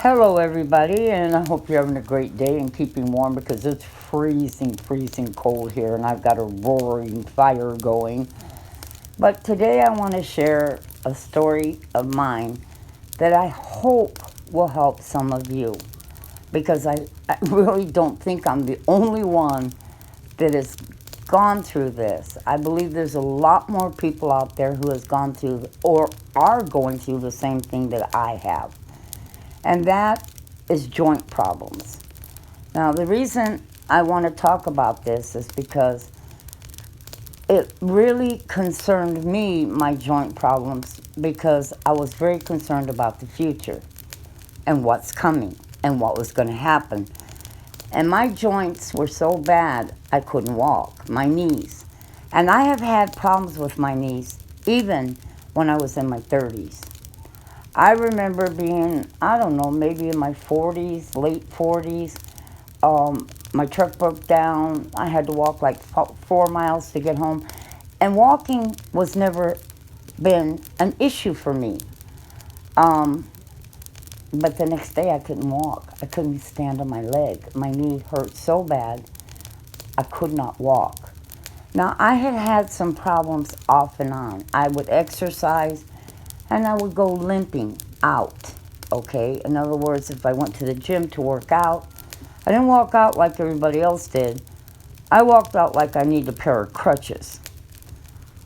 Hello, everybody, and I hope you're having a great day and keeping warm because it's freezing cold here, and I've got a roaring fire going. But today I want to share a story of mine that I hope will help some of you because I really don't think I'm the only one that has gone through this. I believe there's a lot more people out there who has gone through or are going through the same thing that I have. And that is joint problems. Now, the reason I want to talk about this is because it really concerned me, my joint problems, because I was very concerned about the future and what's coming and what was going to happen. And my joints were so bad, I couldn't walk, my knees. And I have had problems with my knees even when I was in my 30s. I remember being, I don't know, maybe in my 40s, late 40s. My truck broke down. I had to walk like 4 miles to get home. And walking was never been an issue for me. But the next day I couldn't walk. I couldn't stand on my leg. My knee hurt so bad, I could not walk. Now, I had had some problems off and on. I would exercise and I would go limping out, okay? In other words, if I went to the gym to work out, I didn't walk out like everybody else did. I walked out like I needed a pair of crutches.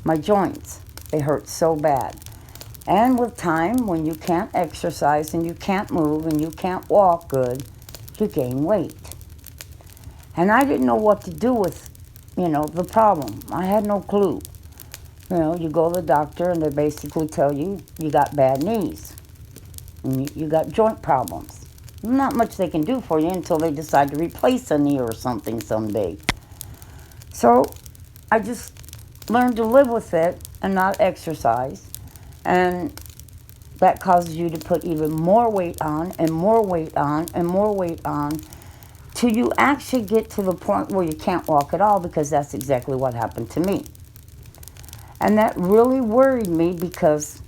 My joints, they hurt so bad. And with time, when you can't exercise and you can't move and you can't walk good, you gain weight. And I didn't know what to do with, the problem. I had no clue. You go to the doctor and they basically tell you you got bad knees. And you got joint problems. Not much they can do for you until they decide to replace a knee or something someday. So I just learned to live with it and not exercise. And that causes you to put even more weight on and more weight on and more weight on till you actually get to the point where you can't walk at all, because that's exactly what happened to me. And that really worried me because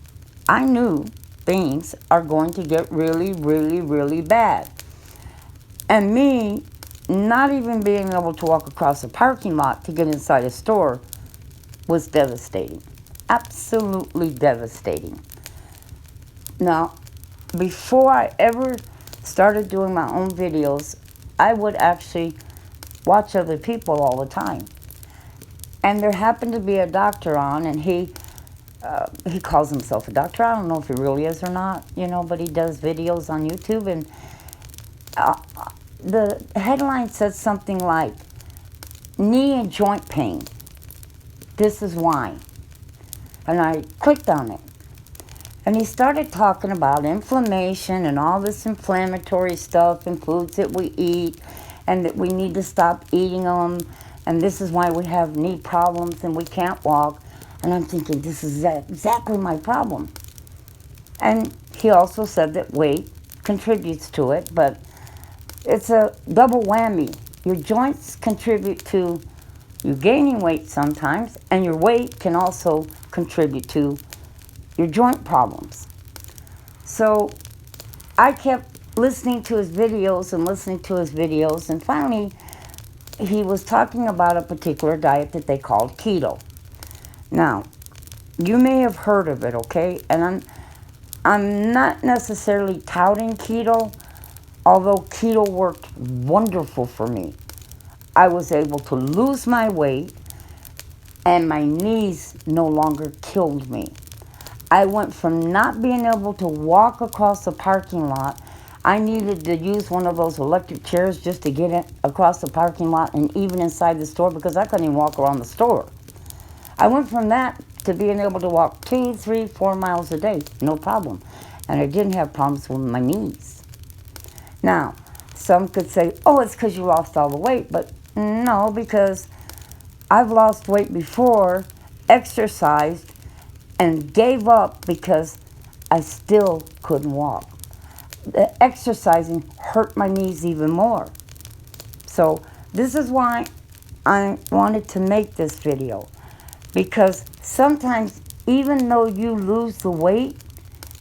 I knew things are going to get really bad. And me not even being able to walk across a parking lot to get inside a store was devastating. Absolutely devastating. Now, before I ever started doing my own videos, I would actually watch other people all the time. And there happened to be a doctor on, and he calls himself a doctor. I don't know if he really is or not, but he does videos on YouTube. And the headline said something like, knee and joint pain. This is why. And I clicked on it. And he started talking about inflammation and all this inflammatory stuff and foods that we eat and that we need to stop eating them. And this is why we have knee problems and we can't walk. And I'm thinking, this is exactly my problem. And he also said that weight contributes to it, but it's a double whammy. Your joints contribute to you gaining weight sometimes, and your weight can also contribute to your joint problems. So I kept listening to his videos, and finally he was talking about a particular diet that they called keto. Now, you may have heard of it, okay? And I'm not necessarily touting keto, although keto worked wonderful for me. I was able to lose my weight, and my knees no longer killed me. I went from not being able to walk across the parking lot. I needed to use one of those electric chairs just to get across the parking lot and even inside the store, because I couldn't even walk around the store. I went from that to being able to walk 2, 3, 4 miles a day, no problem. And I didn't have problems with my knees. Now, some could say, oh, it's because you lost all the weight. But no, because I've lost weight before, exercised, and gave up because I still couldn't walk. The exercising hurt my knees even more. So this is why I wanted to make this video, because sometimes even though you lose the weight,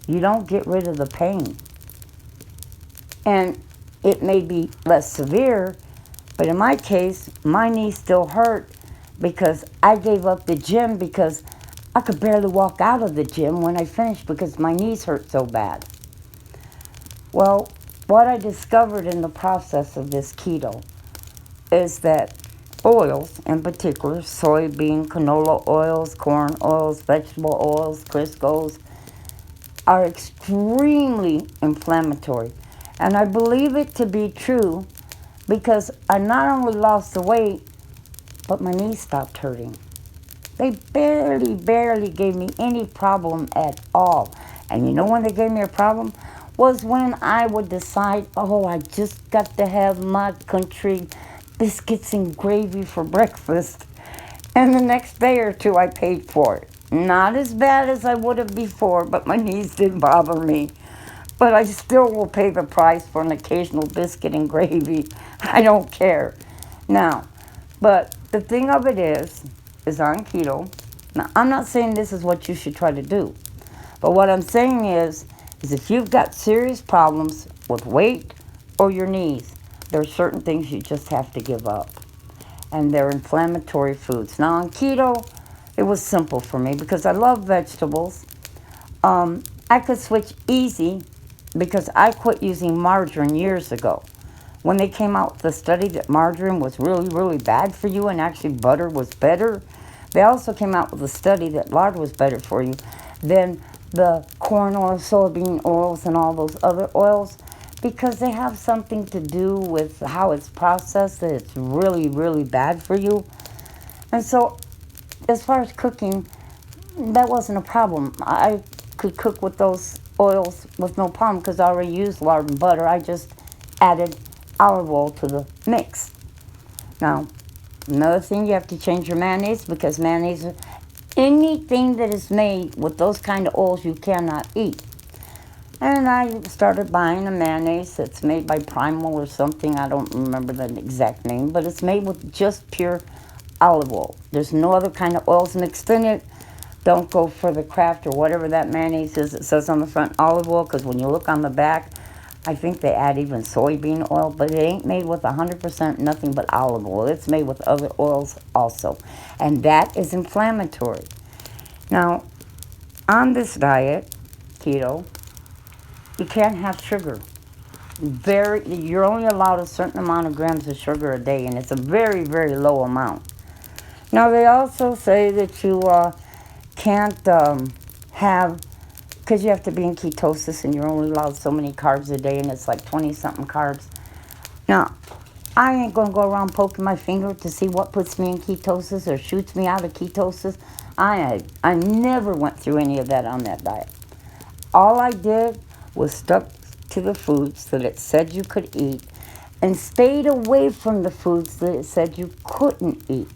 you don't get rid of the pain. And it may be less severe, but in my case, my knee still hurt because I gave up the gym because I could barely walk out of the gym when I finished because my knees hurt so bad. Well, what I discovered in the process of this keto is that oils, in particular, soybean, canola oils, corn oils, vegetable oils, Crisco's, are extremely inflammatory. And I believe it to be true because I not only lost the weight, but my knees stopped hurting. They barely gave me any problem at all. And you know when they gave me a problem? Was when I would decide, oh, I just got to have my country biscuits and gravy for breakfast. And the next day or two I paid for it. Not as bad as I would have before, but my knees didn't bother me. But I still will pay the price for an occasional biscuit and gravy. I don't care. Now, but the thing of it is on keto. Now, I'm not saying this is what you should try to do. But what I'm saying is if you've got serious problems with weight or your knees, there are certain things you just have to give up. And they're inflammatory foods. Now, on keto, it was simple for me because I love vegetables. I could switch easy because I quit using margarine years ago. When they came out with the study that margarine was really, really bad for you and actually butter was better, they also came out with a study that lard was better for you than the corn oil, soybean oils, and all those other oils because they have something to do with how it's processed that it's really, really bad for you. And so as far as cooking, that wasn't a problem. I could cook with those oils with no problem because I already used lard and butter. I just added olive oil to the mix. Now, another thing, you have to change your mayonnaise because mayonnaise, anything that is made with those kind of oils you cannot eat. And I started buying a mayonnaise that's made by Primal or something. I don't remember the exact name, but it's made with just pure olive oil. There's no other kind of oils mixed in it. Don't go for the Kraft or whatever that mayonnaise is. It says on the front olive oil because when you look on the back, I think they add even soybean oil, but it ain't made with 100% nothing but olive oil. It's made with other oils also, and that is inflammatory. Now, on this diet, keto, you can't have sugar. You're only allowed a certain amount of grams of sugar a day, and it's a very, very low amount. Now, they also say that you can't have, because you have to be in ketosis and you're only allowed so many carbs a day, and it's like 20-something carbs. Now, I ain't going to go around poking my finger to see what puts me in ketosis or shoots me out of ketosis. I never went through any of that on that diet. All I did was stuck to the foods that it said you could eat and stayed away from the foods that it said you couldn't eat.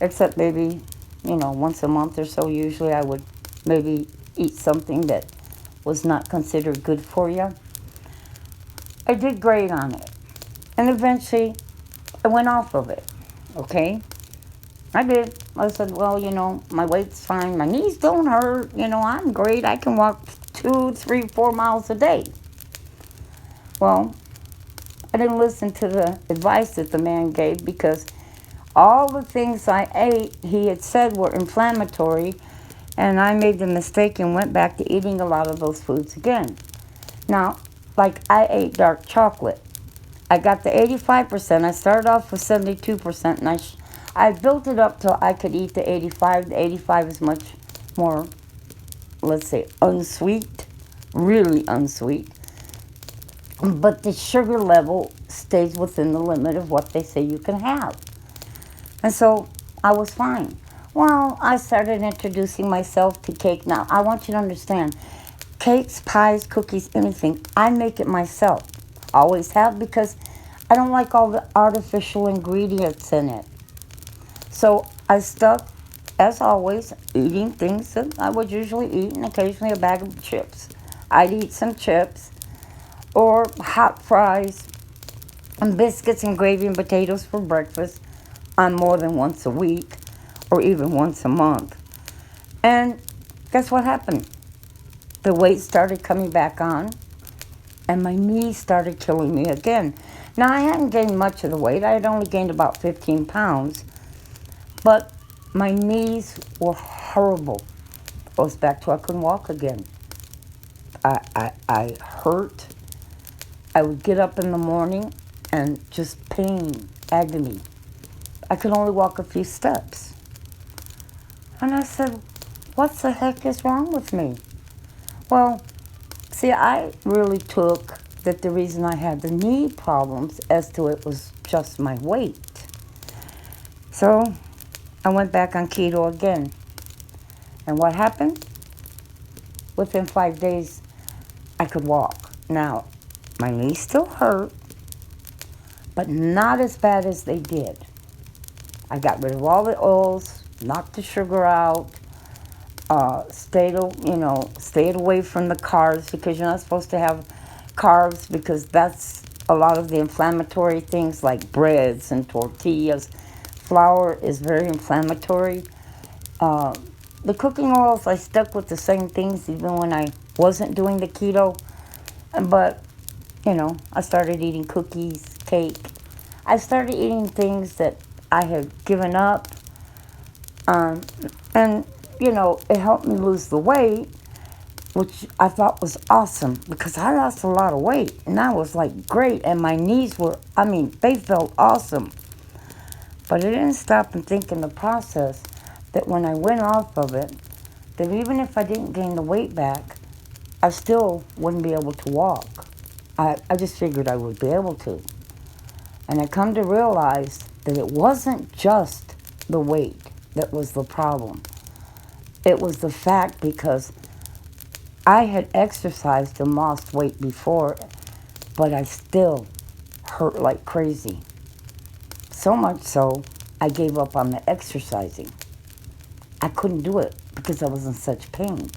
Except maybe, once a month or so, usually I would maybe eat something that was not considered good for you. I did great on it. And eventually, I went off of it, okay? I did. I said, well, my weight's fine. My knees don't hurt. I'm great. I can walk 2, 3, 4 miles a day. Well, I didn't listen to the advice that the man gave because all the things I ate, he had said were inflammatory, and I made the mistake and went back to eating a lot of those foods again. Now, like I ate dark chocolate. I got the 85%. I started off with 72%, and I built it up till I could eat the 85. The 85 is much more, let's say, unsweet, really unsweet. But the sugar level stays within the limit of what they say you can have. And so I was fine. Well, I started introducing myself to cake. Now, I want you to understand, cakes, pies, cookies, anything, I make it myself. Always have, because I don't like all the artificial ingredients in it. So I stuck, as always, eating things that I would usually eat, and occasionally a bag of chips. I'd eat some chips or hot fries and biscuits and gravy and potatoes for breakfast on more than once a week or even once a month. And guess what happened? The weight started coming back on. and my knees started killing me again. Now, I hadn't gained much of the weight. I had only gained about 15 pounds, but my knees were horrible. I was back to I couldn't walk again. I hurt. I would get up in the morning and just pain, agony. I could only walk a few steps. And I said, what the heck is wrong with me? Well, see, I really took that the reason I had the knee problems as to it was just my weight. So I went back on keto again. And what happened? Within 5 days, I could walk. Now, my knees still hurt, but not as bad as they did. I got rid of all the oils, knocked the sugar out, stayed away from the carbs, because you're not supposed to have carbs, because that's a lot of the inflammatory things like breads and tortillas. Flour is very inflammatory. The cooking oils, I stuck with the same things even when I wasn't doing the keto. But, I started eating cookies, cake. I started eating things that I had given up. And, it helped me lose the weight, which I thought was awesome, because I lost a lot of weight. And that was great. And my knees were, they felt awesome. But I didn't stop and think in the process that when I went off of it, that even if I didn't gain the weight back, I still wouldn't be able to walk. I just figured I would be able to. And I come to realize that it wasn't just the weight that was the problem. It was the fact because I had exercised and lost weight before, but I still hurt like crazy. So much so, I gave up on the exercising. I couldn't do it because I was in such pain.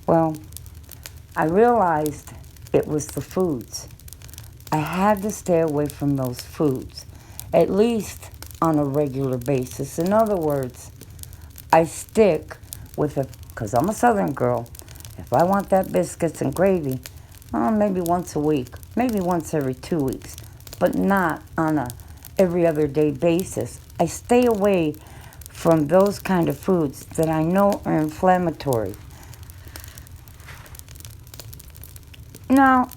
Well, I realized it was the foods. I had to stay away from those foods, at least on a regular basis. In other words, I stick with it, because I'm a Southern girl. If I want that biscuits and gravy, maybe once a week, maybe once every 2 weeks, but not on a every other day basis. I stay away from those kind of foods that I know are inflammatory. Now,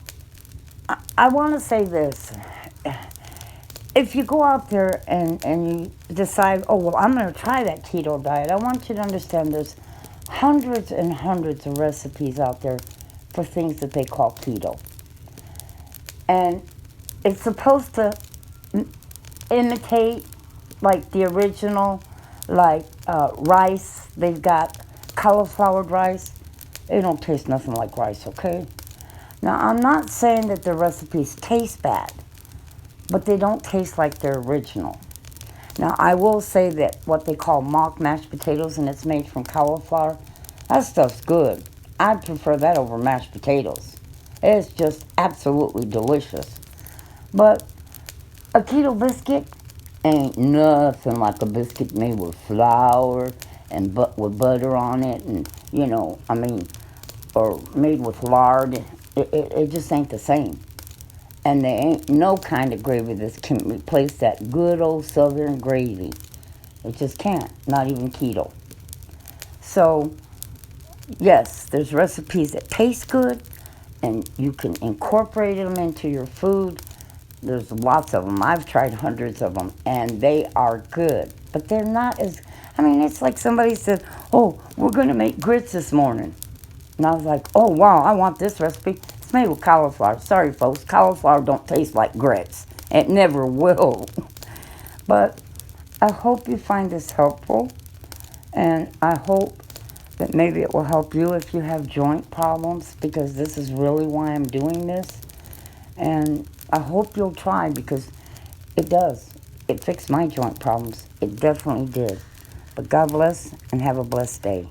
I want to say this. If you go out there and you decide, I'm going to try that keto diet, I want you to understand there's hundreds and hundreds of recipes out there for things that they call keto. And it's supposed to imitate the original, rice. They've got cauliflowered rice. It don't taste nothing like rice, okay? Now, I'm not saying that the recipes taste bad, but they don't taste like their original. Now, I will say that what they call mock mashed potatoes, and it's made from cauliflower, that stuff's good. I prefer that over mashed potatoes. It's just absolutely delicious. But a keto biscuit ain't nothing like a biscuit made with flour and with butter on it, and, or made with lard. It just ain't the same. And there ain't no kind of gravy that can replace that good old Southern gravy. It just can't, not even keto. So, yes, there's recipes that taste good, and you can incorporate them into your food. There's lots of them. I've tried hundreds of them, and they are good. But they're not as, it's like somebody said, we're going to make grits this morning. And I was like, oh, wow, I want this recipe. It's made with cauliflower. Sorry, folks, cauliflower don't taste like grits. It never will. But I hope you find this helpful, and I hope that maybe it will help you if you have joint problems, because this is really why I'm doing this. And I hope you'll try, because it does. It fixed my joint problems. It definitely did. But God bless, and have a blessed day.